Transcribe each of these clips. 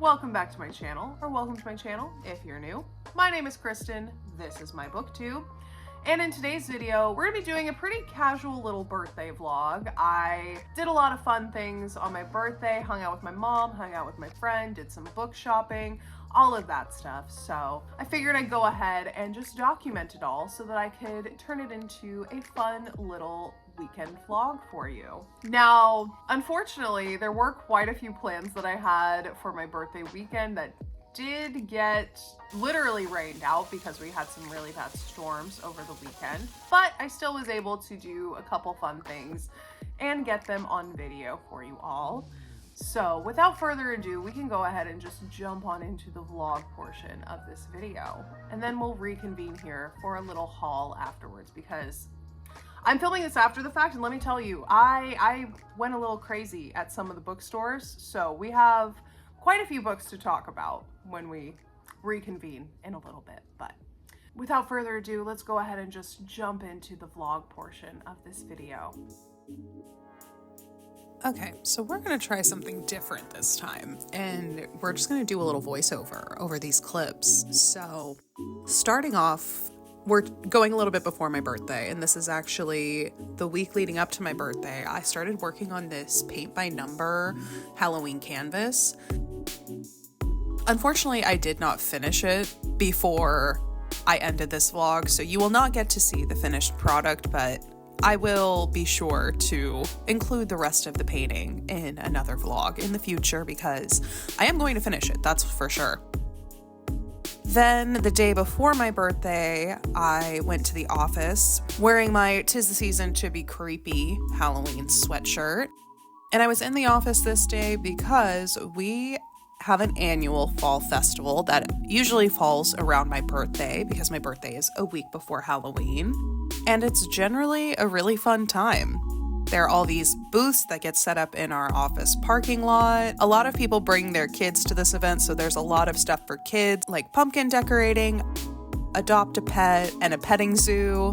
Welcome back to my channel, or welcome to my channel if you're new. My name is Kristen, this is my booktube, and in today's video, we're gonna be doing a pretty casual little birthday vlog. I did a lot of fun things on my birthday, hung out with my mom, hung out with my friend, did some book shopping, all of that stuff. So I figured I'd go ahead and just document it all so that I could turn it into a fun little weekend vlog for you. Now, unfortunately, there were quite a few plans that I had for my birthday weekend that did get literally rained out because we had some really bad storms over the weekend, but I still was able to do a couple fun things and get them on video for you all. So without further ado, we can go ahead and just jump on into the vlog portion of this video, and then we'll reconvene here for a little haul afterwards, because I'm filming this after the fact, and let me tell you, I went a little crazy at some of the bookstores, so we have quite a few books to talk about when we reconvene in a little bit. But without further ado, let's go ahead and just jump into the vlog portion of this video. Okay, so we're gonna try something different this time, and we're just gonna do a little voiceover over these clips. So starting off, we're going a little bit before my birthday, and this is actually the week leading up to my birthday. I started working on this paint by number Halloween canvas. Unfortunately, I did not finish it before I ended this vlog, so you will not get to see the finished product, but I will be sure to include the rest of the painting in another vlog in the future because I am going to finish it, that's for sure. Then the day before my birthday, I went to the office wearing my "'Tis the Season to Be Creepy" Halloween sweatshirt. And I was in the office this day because we have an annual fall festival that usually falls around my birthday because my birthday is a week before Halloween. And it's generally a really fun time. There are all these booths that get set up in our office parking lot. A lot of people bring their kids to this event, so there's a lot of stuff for kids, like pumpkin decorating, adopt a pet, and a petting zoo.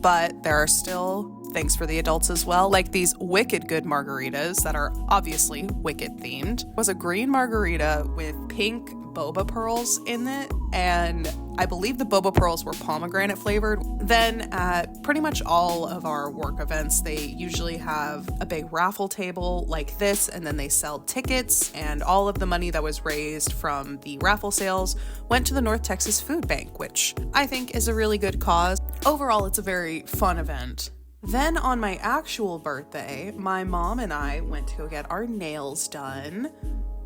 But there are still things for the adults as well, like these wicked good margaritas that are obviously Wicked themed. It was a green margarita with pink boba pearls in it, and I believe the boba pearls were pomegranate flavored. Then at pretty much all of our work events, they usually have a big raffle table like this, and then they sell tickets, and all of the money that was raised from the raffle sales went to the North Texas Food Bank, which I think is a really good cause. Overall, it's a very fun event. Then on my actual birthday, my mom and I went to go get our nails done.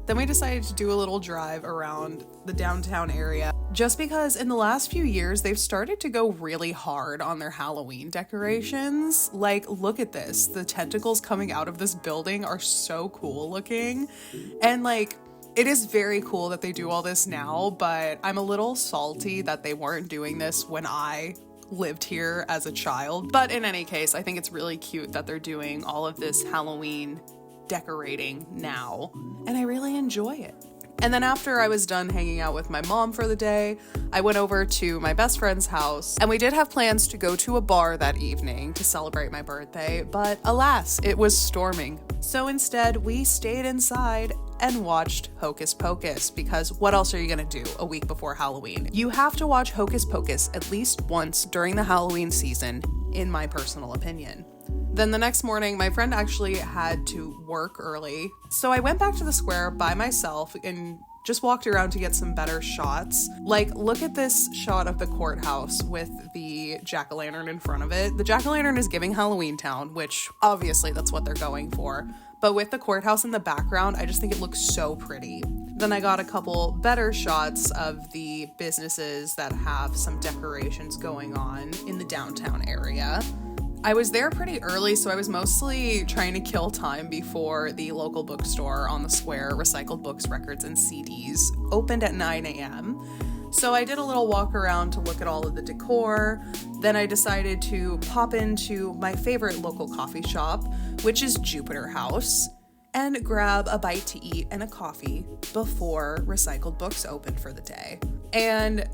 Then we decided to do a little drive around the downtown area just because in the last few years, they've started to go really hard on their Halloween decorations. Like, look at this. The tentacles coming out of this building are so cool looking. And like, it is very cool that they do all this now, but I'm a little salty that they weren't doing this when I lived here as a child. But in any case, I think it's really cute that they're doing all of this Halloween decorating now, and I really enjoy it. And then after I was done hanging out with my mom for the day, I went over to my best friend's house, and we did have plans to go to a bar that evening to celebrate my birthday, but alas, it was storming. So instead, we stayed inside and watched Hocus Pocus, because what else are you gonna do a week before Halloween? You have to watch Hocus Pocus at least once during the Halloween season, in my personal opinion. Then the next morning, my friend actually had to work early, so I went back to the square by myself and just walked around to get some better shots. Like, look at this shot of the courthouse with the jack-o'-lantern in front of it. The jack-o'-lantern is giving Halloween Town, which obviously that's what they're going for. But with the courthouse in the background, I just think it looks so pretty. Then I got a couple better shots of the businesses that have some decorations going on in the downtown area. I was there pretty early, so I was mostly trying to kill time before the local bookstore on the square, Recycled Books, Records, and CDs, opened at 9 a.m. So I did a little walk around to look at all of the decor. Then I decided to pop into my favorite local coffee shop, which is Jupiter House, and grab a bite to eat and a coffee before Recycled Books opened for the day. And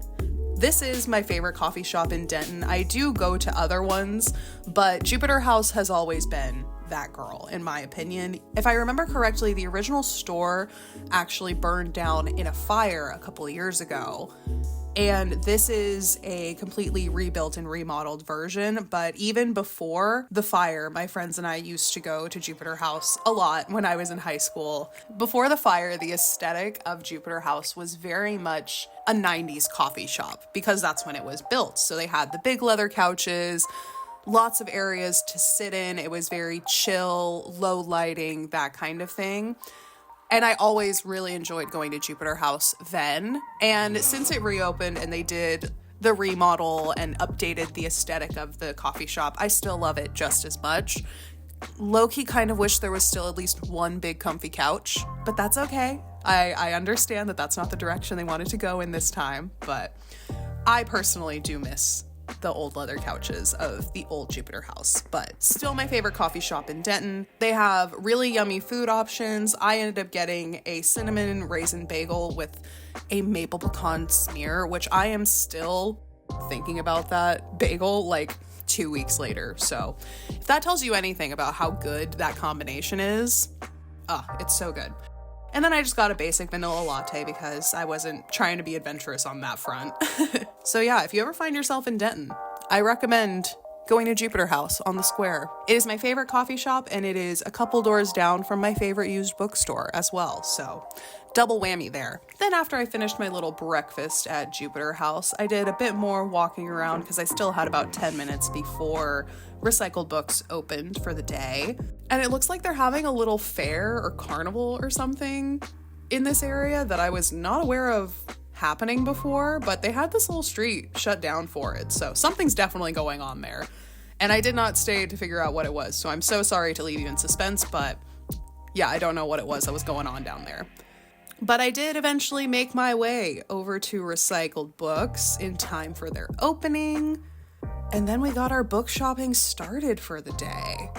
this is my favorite coffee shop in Denton. I do go to other ones, but Jupiter House has always been that girl, in my opinion. If I remember correctly, the original store actually burned down in a fire a couple of years ago. And this is a completely rebuilt and remodeled version. But even before the fire, my friends and I used to go to Jupiter House a lot when I was in high school. Before the fire, the aesthetic of Jupiter House was very much a 90s coffee shop because that's when it was built. So they had the big leather couches, lots of areas to sit in. It was very chill, low lighting, that kind of thing. And I always really enjoyed going to Jupiter House then. And since it reopened and they did the remodel and updated the aesthetic of the coffee shop, I still love it just as much. Low-key kind of wish there was still at least one big comfy couch, but that's okay. I understand that that's not the direction they wanted to go in this time, but I personally do miss the old leather couches of the old Jupiter House, but still my favorite coffee shop in Denton. They have really yummy food options. I ended up getting a cinnamon raisin bagel with a maple pecan smear, which I am still thinking about that bagel like 2 weeks later. So if that tells you anything about how good that combination is, it's so good. And then I just got a basic vanilla latte because I wasn't trying to be adventurous on that front. So yeah, if you ever find yourself in Denton, I recommend going to Jupiter House on the square. It is my favorite coffee shop and it is a couple doors down from my favorite used bookstore as well. So double whammy there. Then after I finished my little breakfast at Jupiter House, I did a bit more walking around because I still had about 10 minutes before Recycled Books opened for the day. And it looks like they're having a little fair or carnival or something in this area that I was not aware of happening before, but they had this whole street shut down for it. So something's definitely going on there. And I did not stay to figure out what it was. So I'm so sorry to leave you in suspense, but yeah, I don't know what it was that was going on down there. But I did eventually make my way over to Recycled Books in time for their opening. And then we got our book shopping started for the day.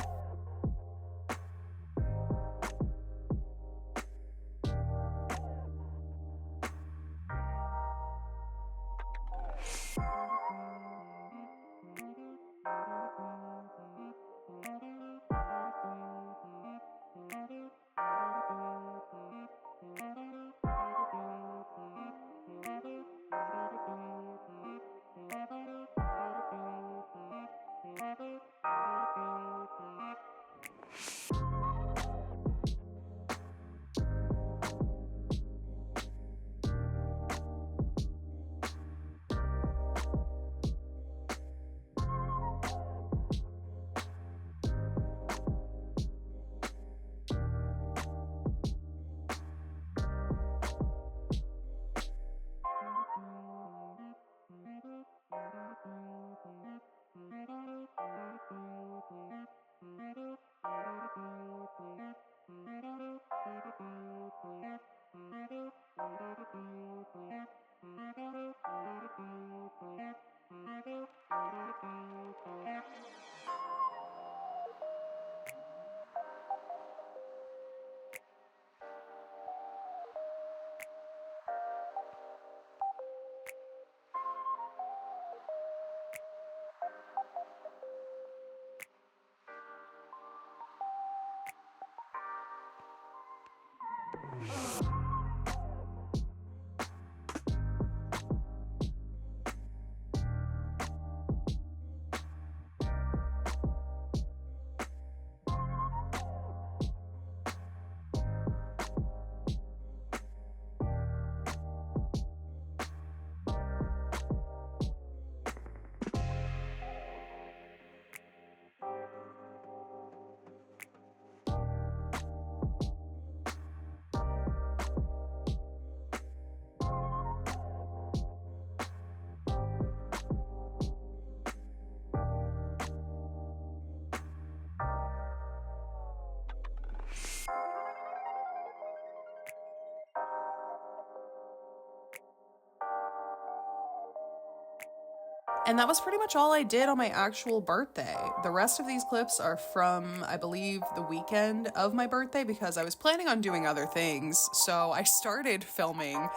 And that was pretty much all I did on my actual birthday. The rest of these clips are from, I believe, the weekend of my birthday because I was planning on doing other things. So I started filming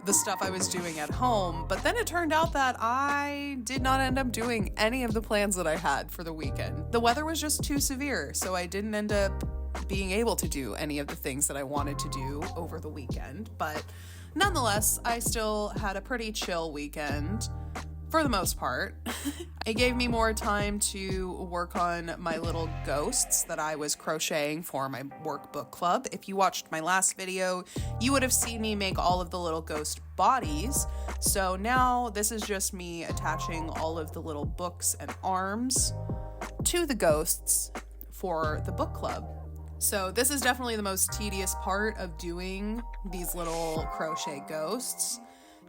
the stuff I was doing at home. But then it turned out that I did not end up doing any of the plans that I had for the weekend. The weather was just too severe, so I didn't end up being able to do any of the things that I wanted to do over the weekend. But nonetheless, I still had a pretty chill weekend. For the most part. It gave me more time to work on my little ghosts that I was crocheting for my workbook club. If you watched my last video, you would have seen me make all of the little ghost bodies. So now this is just me attaching all of the little books and arms to the ghosts for the book club. So this is definitely the most tedious part of doing these little crochet ghosts.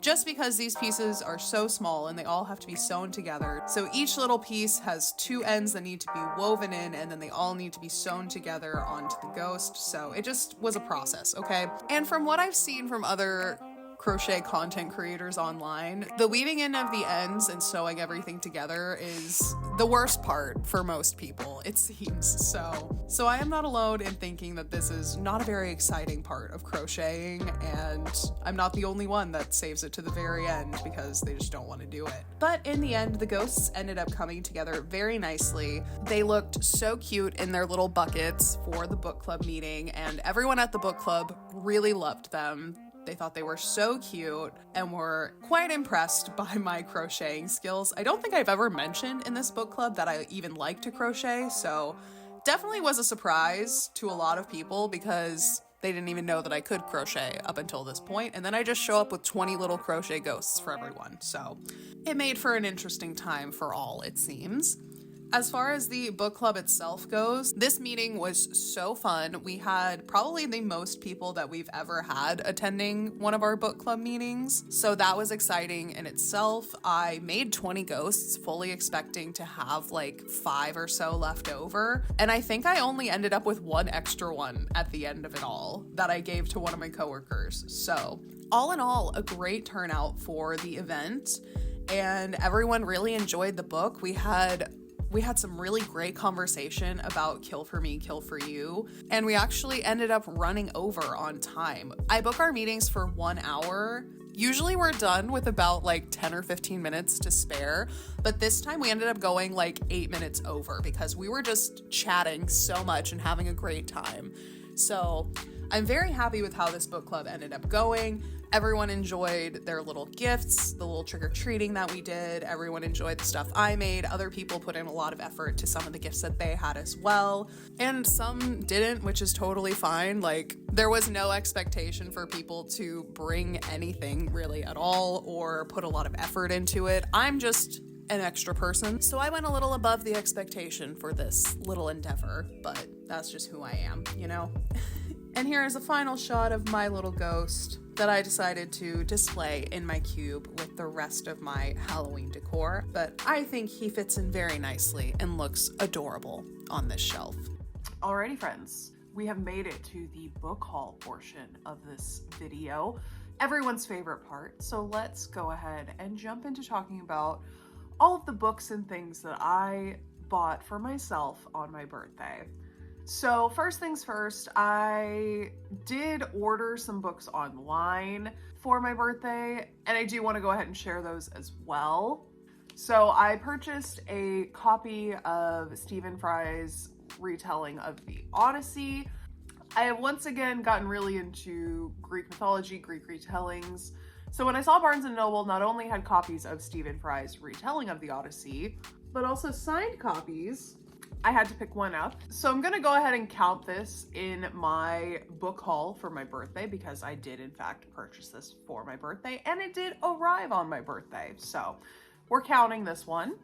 Just because these pieces are so small and they all have to be sewn together. So each little piece has two ends that need to be woven in, and then they all need to be sewn together onto the ghost. So it just was a process, okay? And from what I've seen from other crochet content creators online, the weaving in of the ends and sewing everything together is the worst part for most people, it seems. So I am not alone in thinking that this is not a very exciting part of crocheting, and I'm not the only one that saves it to the very end because they just don't want to do it. But in the end, the ghosts ended up coming together very nicely. They looked so cute in their little buckets for the book club meeting, and everyone at the book club really loved them. They thought they were so cute and were quite impressed by my crocheting skills. I don't think I've ever mentioned in this book club that I even like to crochet, so definitely was a surprise to a lot of people because they didn't even know that I could crochet up until this point, and then I just show up with 20 little crochet ghosts for everyone, so it made for an interesting time for all, it seems. As far as the book club itself goes, this meeting was so fun. We had probably the most people that we've ever had attending one of our book club meetings, so that was exciting in itself. I made 20 ghosts, fully expecting to have like 5 or so left over, and I think I only ended up with one extra one at the end of it all that I gave to one of my coworkers. So all in all, a great turnout for the event, and everyone really enjoyed the book. We had some really great conversation about Kill for Me, Kill for You, and we actually ended up running over on time. I book our meetings for 1 hour. Usually we're done with about like 10 or 15 minutes to spare, but this time we ended up going like 8 minutes over because we were just chatting so much and having a great time. So I'm very happy with how this book club ended up going. Everyone enjoyed their little gifts, the little trick-or-treating that we did. Everyone enjoyed the stuff I made. Other people put in a lot of effort to some of the gifts that they had as well. And some didn't, which is totally fine. Like, there was no expectation for people to bring anything really at all or put a lot of effort into it. I'm just an extra person, so I went a little above the expectation for this little endeavor, but that's just who I am, you know? And here is a final shot of my little ghost that I decided to display in my cube with the rest of my Halloween decor, but I think he fits in very nicely and looks adorable on this shelf. Alrighty friends, we have made it to the book haul portion of this video, everyone's favorite part, so let's go ahead and jump into talking about all of the books and things that I bought for myself on my birthday. So first things first, I did order some books online for my birthday, and I do want to go ahead and share those as well. So I purchased a copy of Stephen Fry's retelling of the Odyssey. I have once again gotten really into Greek mythology, Greek retellings. So when I saw Barnes & Noble not only had copies of Stephen Fry's retelling of the Odyssey, but also signed copies, I had to pick one up. So I'm gonna go ahead and count this in my book haul for my birthday because I did in fact purchase this for my birthday and it did arrive on my birthday. So we're counting this one.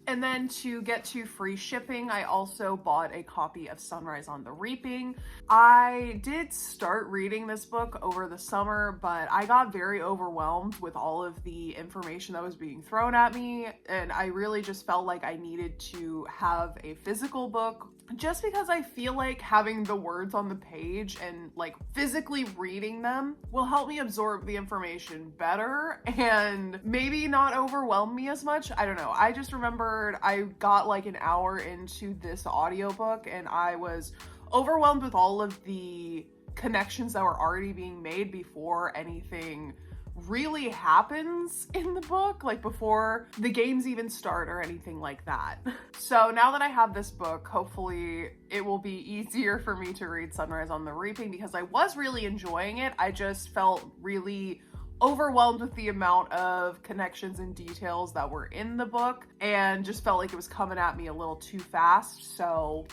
And then to get to free shipping, I also bought a copy of Sunrise on the Reaping. I did start reading this book over the summer, but I got very overwhelmed with all of the information that was being thrown at me, and I really just felt like I needed to have a physical book just because I feel like having the words on the page and like physically reading them will help me absorb the information better and maybe not overwhelm me as much. I don't know. I just remembered I got like an hour into this audiobook and I was overwhelmed with all of the connections that were already being made before anything really happens in the book, like before the games even start or anything like that. So now that I have this book, hopefully it will be easier for me to read Sunrise on the Reaping, because I was really enjoying it. I just felt really overwhelmed with the amount of connections and details that were in the book, and just felt like it was coming at me a little too fast. So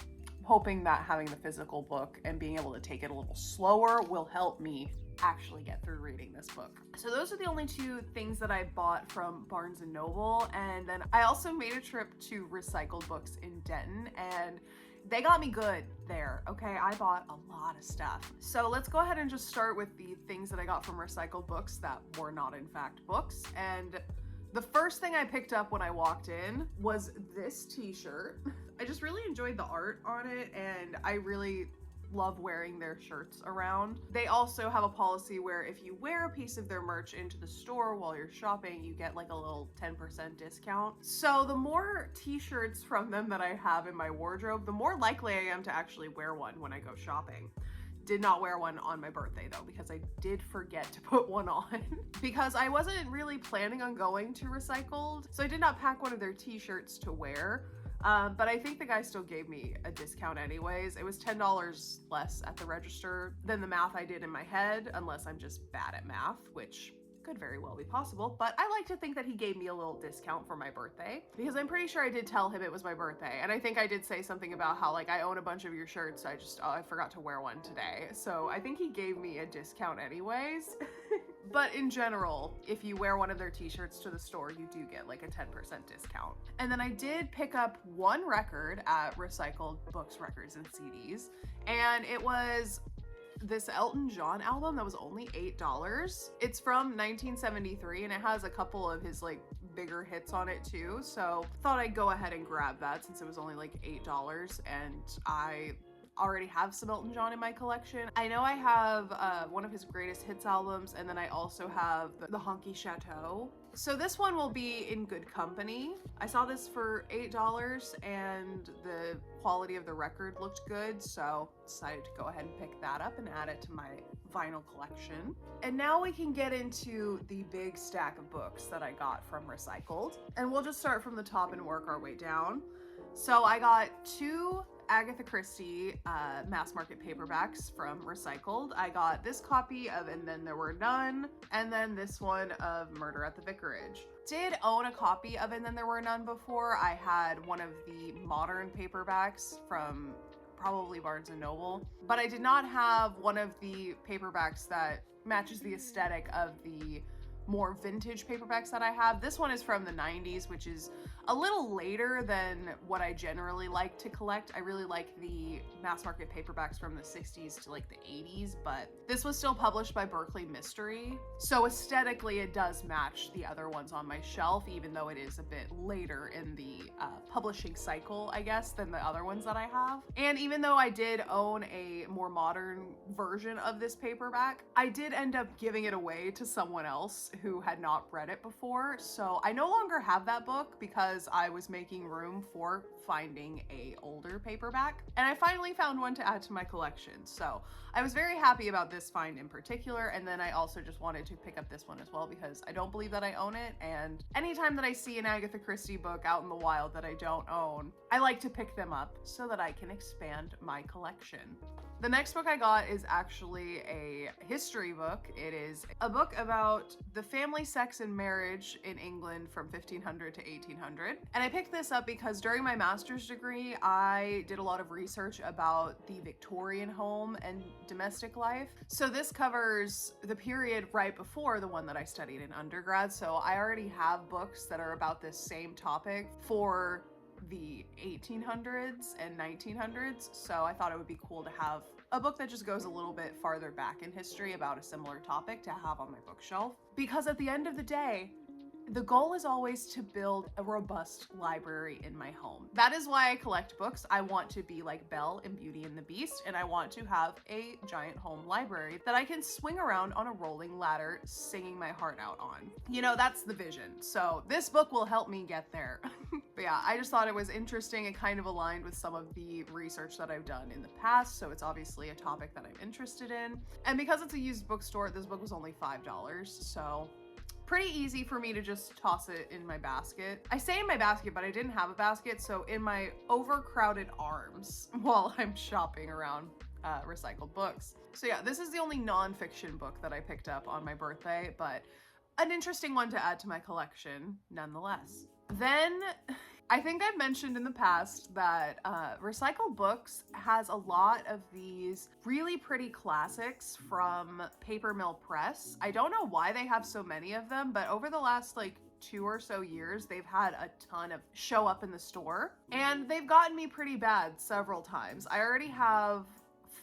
hoping that having the physical book and being able to take it a little slower will help me actually get through reading this book. So those are the only two things that I bought from Barnes & Noble. And then I also made a trip to Recycled Books in Denton, and they got me good there, okay? I bought a lot of stuff. So let's go ahead and just start with the things that I got from Recycled Books that were not in fact books. And the first thing I picked up when I walked in was this t-shirt. I just really enjoyed the art on it, and I really love wearing their shirts around. They also have a policy where if you wear a piece of their merch into the store while you're shopping, you get like a little 10% discount. So the more t-shirts from them that I have in my wardrobe, the more likely I am to actually wear one when I go shopping. Did not wear one on my birthday though, because I did forget to put one on because I wasn't really planning on going to Recycled. So I did not pack one of their t-shirts to wear. But I think the guy still gave me a discount anyways. It was $10 less at the register than the math I did in my head, unless I'm just bad at math, which could very well be possible. But I like to think that he gave me a little discount for my birthday, because I'm pretty sure I did tell him it was my birthday. And I think I did say something about how like I own a bunch of your shirts. I forgot to wear one today. So I think he gave me a discount anyways. But in general, if you wear one of their t-shirts to the store, you do get like a 10% discount. And then I did pick up one record at Recycled Books Records and CDs, and it was this Elton John album that was only $8. It's from 1973, and it has a couple of his like bigger hits on it too. So thought I'd go ahead and grab that since it was only like $8, and I already have some Elton John in my collection. I know I have one of his greatest hits albums, and then I also have the Honky Chateau. So this one will be in good company. I saw this for $8, and the quality of the record looked good, so decided to go ahead and pick that up and add it to my vinyl collection. And now we can get into the big stack of books that I got from Recycled, and we'll just start from the top and work our way down. So I got two Agatha Christie mass market paperbacks from Recycled. I got this copy of And Then There Were None, and then this one of Murder at the Vicarage. Did own a copy of And Then There Were None before. I had one of the modern paperbacks from probably Barnes & Noble, but I did not have one of the paperbacks that matches the aesthetic of the more vintage paperbacks that I have. This one is from the 90s, which is a little later than what I generally like to collect. I really like the mass market paperbacks from the 60s to like the 80s, but this was still published by Berkeley Mystery. So aesthetically it does match the other ones on my shelf, even though it is a bit later in the publishing cycle, I guess, than the other ones that I have. And even though I did own a more modern version of this paperback, I did end up giving it away to someone else who had not read it before. So I no longer have that book because I was making room for finding a older paperback, and I finally found one to add to my collection. So I was very happy about this find in particular, and then I also just wanted to pick up this one as well because I don't believe that I own it, and anytime that I see an Agatha Christie book out in the wild that I don't own, I like to pick them up so that I can expand my collection. The next book I got is actually a history book. It is a book about the family, sex, and marriage in England from 1500 to 1800. And I picked this up because during my master's degree, I did a lot of research about the Victorian home and domestic life. So this covers the period right before the one that I studied in undergrad. So I already have books that are about this same topic for the 1800s and 1900s, so I thought it would be cool to have a book that just goes a little bit farther back in history about a similar topic to have on my bookshelf, because at the end of the day, The goal is always to build a robust library in my home. That is why I collect books. I want to be like Belle in Beauty and the Beast, and I want to have a giant home library that I can swing around on a rolling ladder singing my heart out on. You know, that's the vision. So this book will help me get there. But yeah, I just thought it was interesting and kind of aligned with some of the research that I've done in the past, so it's obviously a topic that I'm interested in. And because it's a used bookstore, this book was only $5, so pretty easy for me to just toss it in my basket. I say in my basket, but I didn't have a basket, so in my overcrowded arms while I'm shopping around recycled books. So yeah, this is the only nonfiction book that I picked up on my birthday, but an interesting one to add to my collection nonetheless. Then I think I've mentioned in the past that Recycled Books has a lot of these really pretty classics from Paper Mill Press. I don't know why they have so many of them, but over the last like 2 or so years, they've had a ton of show up in the store, and they've gotten me pretty bad several times. I already have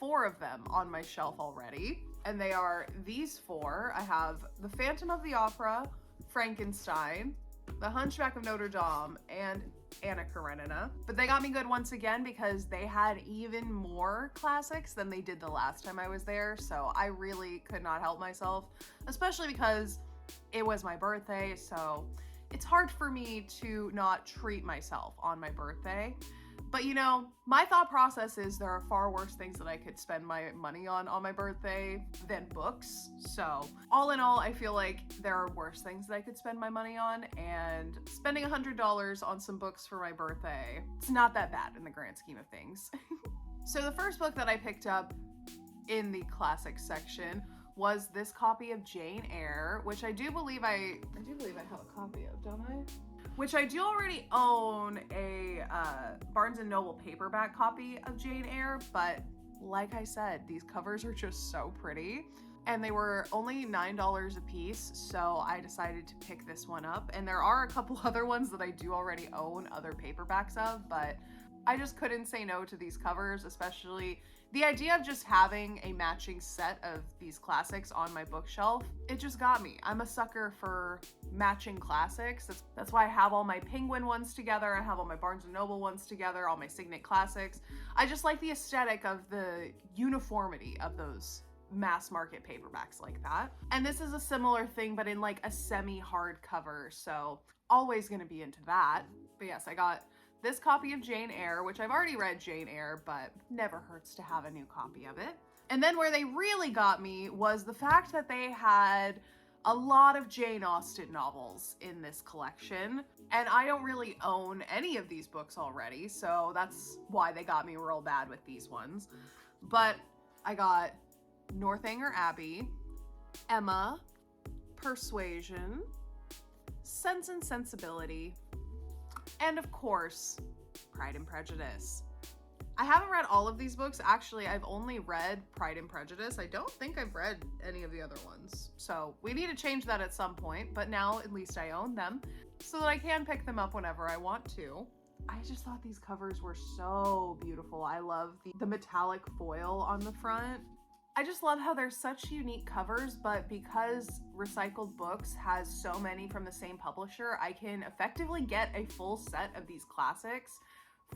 4 of them on my shelf already, and they are these 4. I have The Phantom of the Opera, Frankenstein, The Hunchback of Notre Dame, and Anna Karenina. But they got me good once again because they had even more classics than they did the last time I was there, so I really could not help myself, especially because it was my birthday, so it's hard for me to not treat myself on my birthday. But you know, my thought process is there are far worse things that I could spend my money on my birthday than books. So all in all, I feel like there are worse things that I could spend my money on, and spending $100 on some books for my birthday, it's not that bad in the grand scheme of things. So the first book that I picked up in the classics section was this copy of Jane Eyre, which I do believe I have a copy of, don't I? Which I do already own a Barnes & Noble paperback copy of Jane Eyre, but like I said, these covers are just so pretty, and they were only $9 a piece, so I decided to pick this one up. And there are a couple other ones that I do already own other paperbacks of, but I just couldn't say no to these covers, especially the idea of just having a matching set of these classics on my bookshelf. It just got me. I'm a sucker for matching classics. That's why I have all my Penguin ones together. I have all my Barnes & Noble ones together, all my Signet classics. I just like the aesthetic of the uniformity of those mass market paperbacks like that. And this is a similar thing, but in like a semi-hard cover, so always gonna be into that. But yes, I got this copy of Jane Eyre, which I've already read Jane Eyre, but never hurts to have a new copy of it. And then where they really got me was the fact that they had a lot of Jane Austen novels in this collection, and I don't really own any of these books already, so that's why they got me real bad with these ones. But I got Northanger Abbey, Emma, Persuasion, Sense and Sensibility, and of course, Pride and Prejudice. I haven't read all of these books. Actually, I've only read Pride and Prejudice. I don't think I've read any of the other ones. So we need to change that at some point, but now at least I own them so that I can pick them up whenever I want to. I just thought these covers were so beautiful. I love the metallic foil on the front. I just love how they're such unique covers, but because Recycled Books has so many from the same publisher, I can effectively get a full set of these classics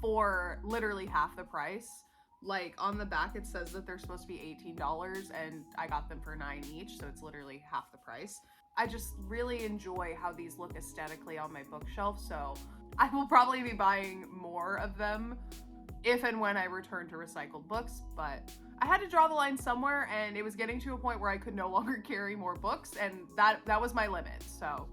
for literally half the price. Like on the back it says that they're supposed to be $18 and I got them for $9 each, so it's literally half the price. I just really enjoy how these look aesthetically on my bookshelf, so I will probably be buying more of them if and when I return to Recycled Books, but I had to draw the line somewhere, and it was getting to a point where I could no longer carry more books, and that was my limit. So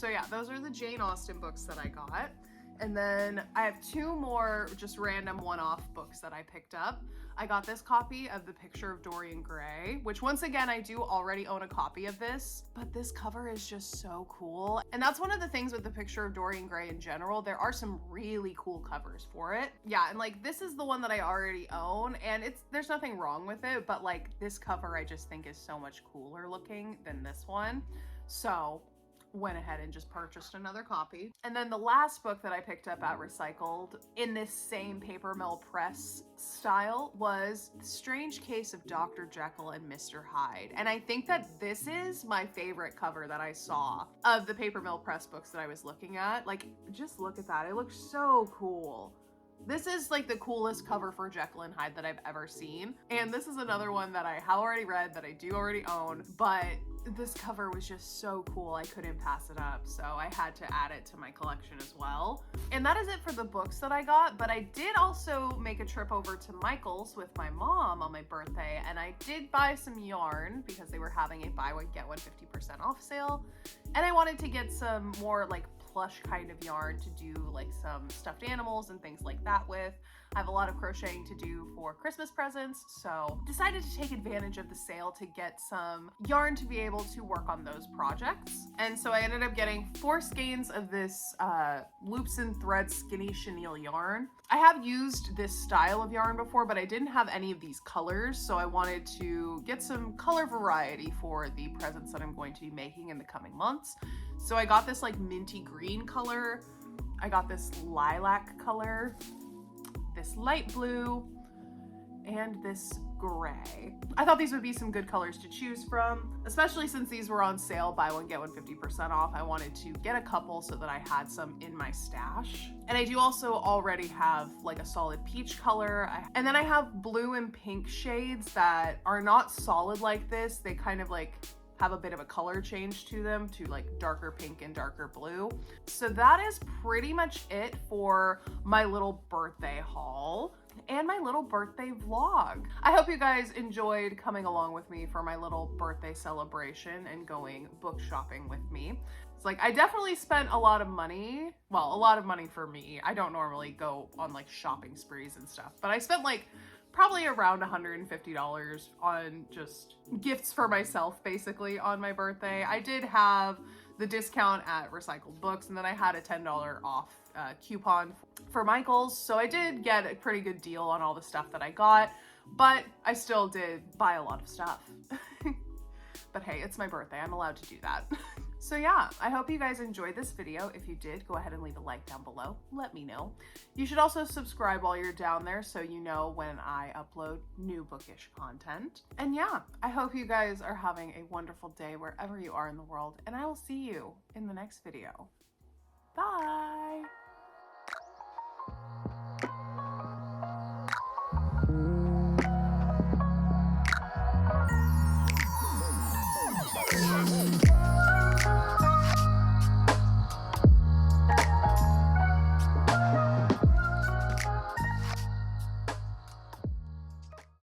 yeah, those are the Jane Austen books that I got. And then I have 2 more just random one-off books that I picked up. I got this copy of The Picture of Dorian Gray, which once again, I do already own a copy of this, but this cover is just so cool. And that's one of the things with The Picture of Dorian Gray in general. There are some really cool covers for it. Yeah, and like this is the one that I already own, and there's nothing wrong with it, but like this cover I just think is so much cooler looking than this one. So went ahead and just purchased another copy. And then the last book that I picked up at Recycled in this same paper mill press style was The Strange Case of Dr. Jekyll and Mr. Hyde. And I think that this is my favorite cover that I saw of the paper mill press books that I was looking at. Like, just look at that. It looks so cool. This is like the coolest cover for Jekyll and Hyde that I've ever seen. And this is another one that I have already read, that I do already own, but this cover was just so cool. I couldn't pass it up. So I had to add it to my collection as well. And that is it for the books that I got, but I did also make a trip over to Michael's with my mom on my birthday, and I did buy some yarn because they were having a buy one, get one 50% off sale. And I wanted to get some more like plush kind of yarn to do like some stuffed animals and things like that with. I have a lot of crocheting to do for Christmas presents, so decided to take advantage of the sale to get some yarn to be able to work on those projects. And so I ended up getting 4 skeins of this loops and threads skinny chenille yarn. I have used this style of yarn before, but I didn't have any of these colors, so I wanted to get some color variety for the presents that I'm going to be making in the coming months. So I got this like minty green color, I got this lilac color, this light blue, and this gray. I thought these would be some good colors to choose from, especially since these were on sale, buy one, get one 50% off. I wanted to get a couple so that I had some in my stash. And I do also already have like a solid peach color. And then I have blue and pink shades that are not solid like this. They kind of like have a bit of a color change to them, to like darker pink and darker blue. So that is pretty much it for my little birthday haul and my little birthday vlog. I hope you guys enjoyed coming along with me for my little birthday celebration and going book shopping with me. It's like, I definitely spent a lot of money. Well, a lot of money for me. I don't normally go on like shopping sprees and stuff, but I spent like probably around $150 on just gifts for myself, basically, on my birthday. I did have the discount at Recycled Books, and then I had a $10 off coupon for Michael's, so I did get a pretty good deal on all the stuff that I got, but I still did buy a lot of stuff. But hey, it's my birthday, I'm allowed to do that. So yeah, I hope you guys enjoyed this video. If you did, go ahead and leave a like down below. Let me know. You should also subscribe while you're down there so you know when I upload new bookish content. And yeah, I hope you guys are having a wonderful day wherever you are in the world, and I will see you in the next video. Bye!